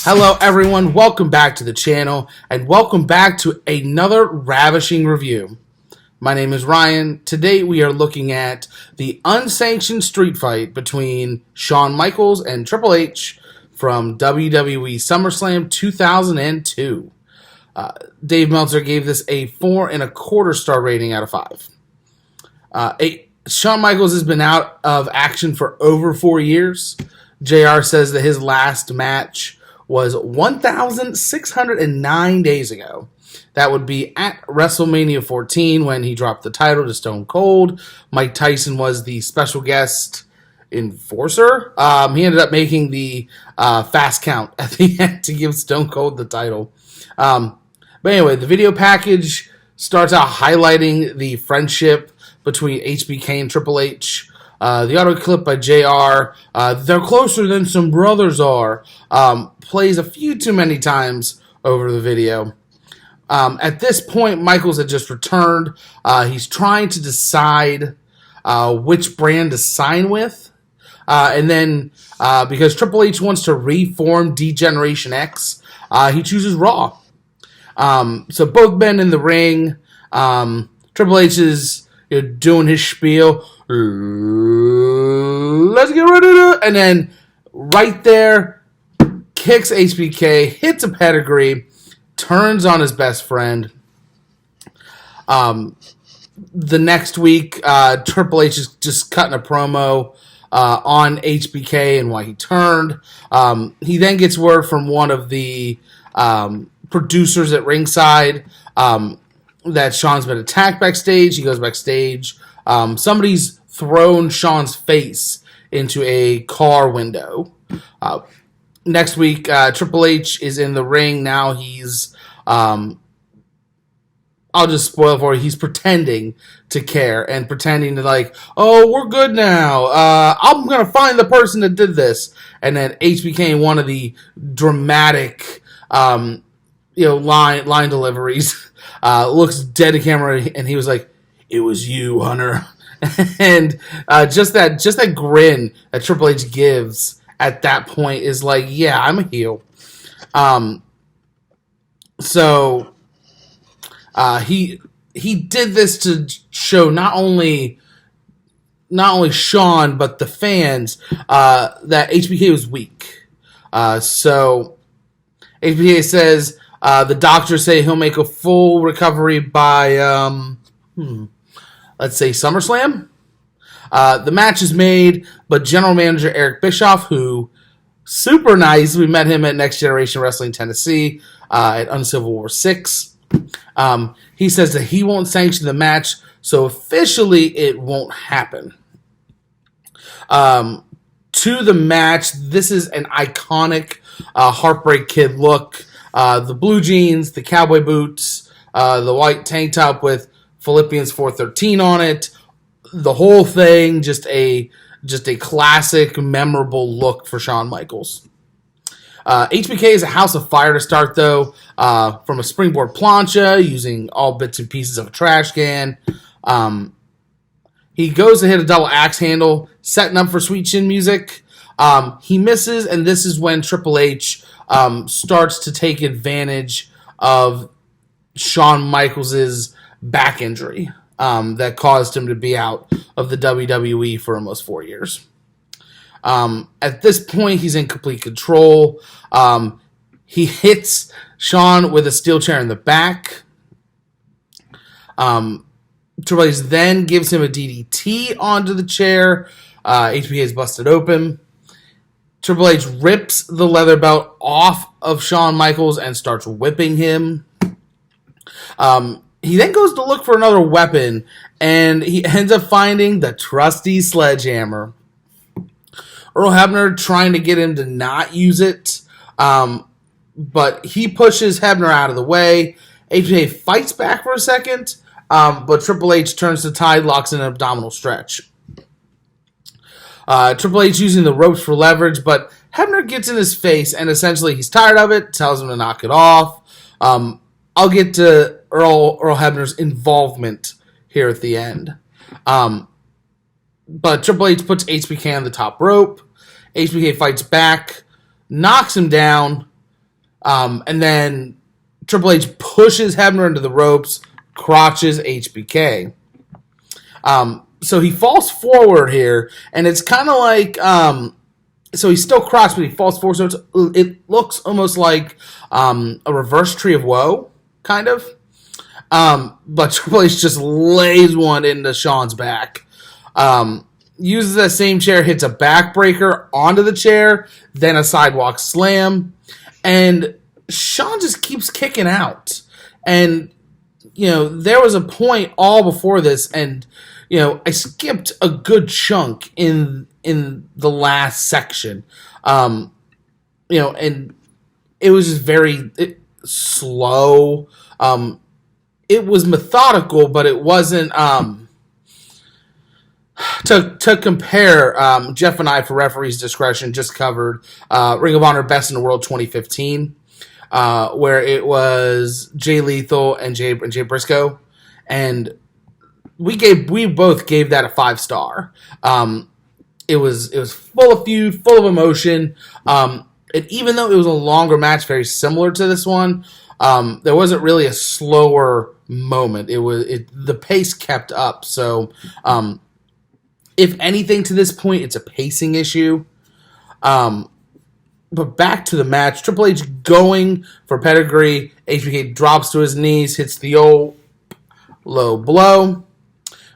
Hello everyone, welcome back to the channel, and welcome back to another Ravishing review. My name is Ryan. Today we are looking at the unsanctioned street fight between Shawn Michaels and Triple H from WWE Summerslam 2002. Dave Meltzer gave this a 4.25 star rating out of 5. Shawn Michaels has been out of action for over 4 years. JR says that his last match was 1,609 days ago. That would be at WrestleMania 14 when he dropped the title to Stone Cold. Mike Tyson was the special guest enforcer. He ended up making the fast count at the end to give Stone Cold the title. But anyway, the video package starts out highlighting the friendship between HBK and Triple H. The auto clip by JR, they're closer than some brothers are, plays a few too many times over the video. At this point, Michaels had just returned. He's trying to decide which brand to sign with. And then, because Triple H wants to reform D-Generation X, he chooses Raw. So both men in the ring. Triple H is doing his spiel. Let's get ready to, and then right there, kicks HBK, hits a pedigree, turns on his best friend. The next week, Triple H is just cutting a promo on HBK and why he turned. He then gets word from one of the producers at ringside that Shawn's been attacked backstage. He goes backstage. Somebody's thrown Shawn's face into a car window. Next week, Triple H is in the ring. Now he's, I'll just spoil for you, he's pretending to care and pretending to like, oh, we're good now. I'm going to find the person that did this. And then HBK, one of the dramatic, line deliveries, looks dead to camera and he was like, "It was you, Hunter." And just that grin that Triple H gives at that point is like, yeah, I'm a heel. So he did this to show not only Shawn but the fans that HBK was weak. So HBK says the doctors say he'll make a full recovery by let's say SummerSlam. The match is made, but general manager Eric Bischoff, who super nice, we met him at Next Generation Wrestling Tennessee at Uncivil War 6. He says that he won't sanction the match, so officially it won't happen. To the match, this is an iconic Heartbreak Kid look. The blue jeans, the cowboy boots, the white tank top with Philippians 4:13 on it. The whole thing, just a classic, memorable look for Shawn Michaels. HBK is a house of fire to start, though, from a springboard plancha, using all bits and pieces of a trash can. He goes to hit a double axe handle, setting up for sweet chin music. He misses, and this is when Triple H starts to take advantage of Shawn Michaels' back injury that caused him to be out of the WWE for almost 4 years. At this point, he's in complete control. He hits Shawn with a steel chair in the back. Triple H then gives him a DDT onto the chair. HBK is busted open. Triple H rips the leather belt off of Shawn Michaels and starts whipping him. He then goes to look for another weapon, and he ends up finding the trusty sledgehammer. Earl Hebner trying to get him to not use it, but he pushes Hebner out of the way. HBK fights back for a second, but Triple H turns the tide, locks in an abdominal stretch. Triple H using the ropes for leverage, but Hebner gets in his face, and essentially he's tired of it, tells him to knock it off. I'll get to Earl Hebner's involvement here at the end. But Triple H puts HBK on the top rope. HBK fights back, knocks him down, And then Triple H pushes Hebner into the ropes, crotches HBK. So he falls forward here, and it's kind of like, so he's still crotched, but he falls forward, so it looks almost like a reverse Tree of Woe, kind of. But Triple H just lays one into Shawn's back. Uses that same chair, hits a backbreaker onto the chair, then a sidewalk slam, and Shawn just keeps kicking out. And, there was a point all before this, and, I skipped a good chunk in the last section. And it was just very slow. It was methodical, but it wasn't, to compare, Jeff and I, for referee's discretion, just covered Ring of Honor Best in the World 2015, where it was Jay Lethal and Jay Briscoe, and we both gave that a 5-star. It was full of feud, full of emotion, and even though it was a longer match, very similar to this one, there wasn't really a slower moment. The pace kept up. So, if anything, to this point, it's a pacing issue. But back to the match, Triple H going for pedigree. HBK drops to his knees, hits the old low blow.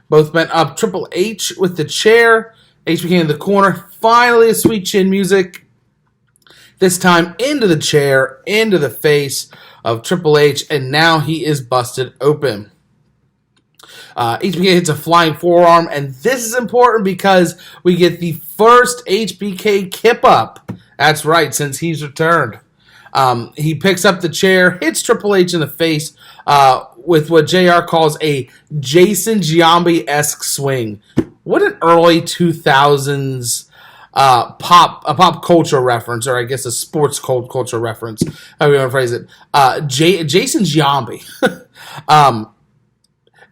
Both men up. Triple H with the chair. HBK in the corner. Finally, a sweet chin music. This time into the chair, into the face of Triple H, and now he is busted open. HBK hits a flying forearm, and this is important because we get the first HBK kip up. That's right, since he's returned. He picks up the chair, hits Triple H in the face with what JR calls a Jason Giambi-esque swing. What an early 2000s pop culture reference, or I guess a sports culture reference, however you want to phrase it. Jason Giambi.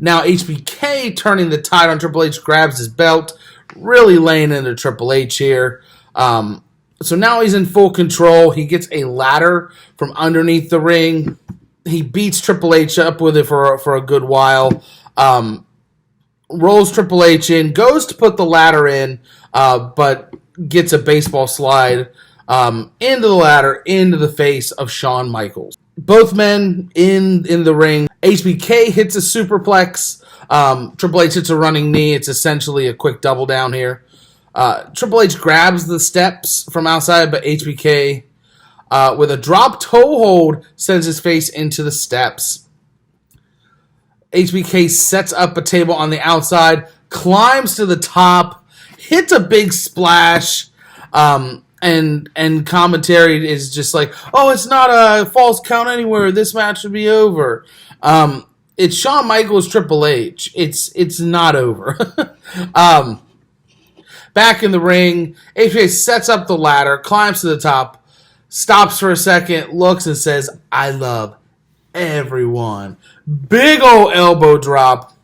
Now HBK turning the tide on Triple H, grabs his belt, really laying into Triple H here. So now he's in full control. He gets a ladder from underneath the ring. He beats Triple H up with it for a good while. Rolls Triple H in, goes to put the ladder in, but gets a baseball slide into the ladder, into the face of Shawn Michaels. Both men in the ring. HBK hits a superplex. Triple H hits a running knee. It's essentially a quick double down here. Triple H grabs the steps from outside, but HBK, with a drop toe hold, sends his face into the steps. HBK sets up a table on the outside, climbs to the top, hits a big splash, and commentary is just like, oh, it's not a false count anywhere. This match should be over. It's Shawn Michaels, Triple H. It's not over. Back in the ring, HBK sets up the ladder, climbs to the top, stops for a second, looks and says, I love everyone. Big ol' elbow drop.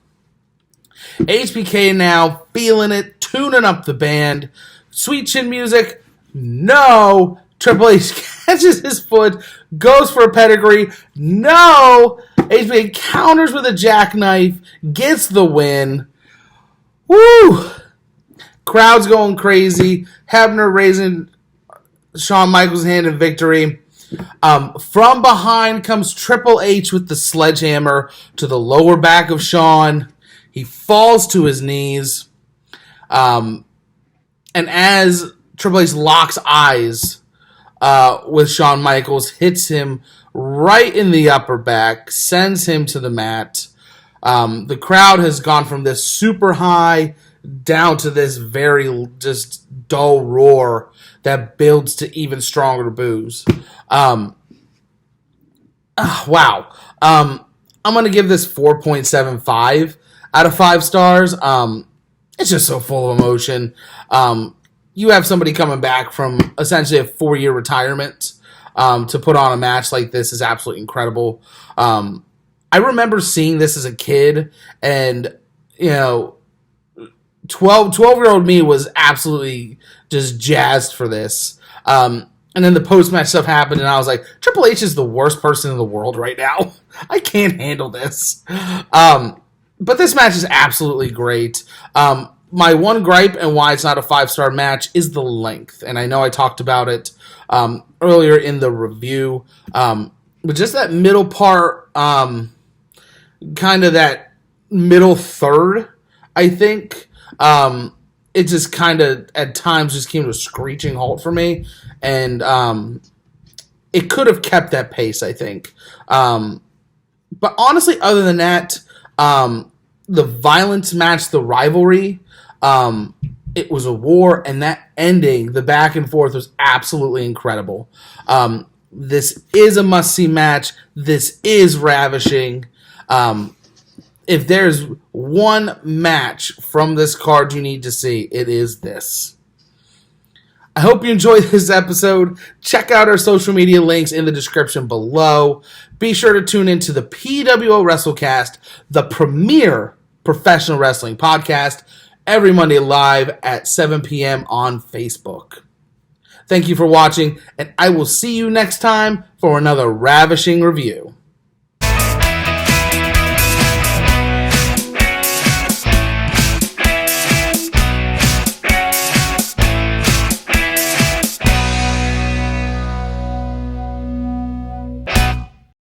HBK now feeling it, tuning up the band. Sweet chin music. No. Triple H catches his foot, goes for a pedigree. No. HBK counters with a jackknife, gets the win. Woo. Crowd's going crazy. Hebner raising Shawn Michaels' hand in victory. From behind comes Triple H with the sledgehammer to the lower back of Shawn. He falls to his knees. And as Triple H locks eyes with Shawn Michaels, hits him right in the upper back, sends him to the mat. The crowd has gone from this super high down to this very just dull roar that builds to even stronger boos. Wow. I'm going to give this 4.75 out of 5 stars. It's just so full of emotion. You have somebody coming back from essentially a 4-year retirement to put on a match like this is absolutely incredible. I remember seeing this as a kid, and 12-year-old me was absolutely just jazzed for this. And then the post-match stuff happened, and I was like, Triple H is the worst person in the world right now. I can't handle this. But this match is absolutely great. My one gripe and why it's not a 5-star match is the length. And I know I talked about it earlier in the review. But just that middle part, kind of that middle third, I think, it just kind of at times just came to a screeching halt for me. And it could have kept that pace, I think. But honestly, other than that, the violence matched the rivalry. It was a war, and that ending, the back and forth, was absolutely incredible. This is a must-see match. This is Ravishing. If there's one match from this card you need to see, it is this. I hope you enjoyed this episode. Check out our social media links in the description below. Be sure to tune into the PWO WrestleCast, the premier professional wrestling podcast, every Monday live at 7 p.m. on Facebook. Thank you for watching, and I will see you next time for another Ravishing review.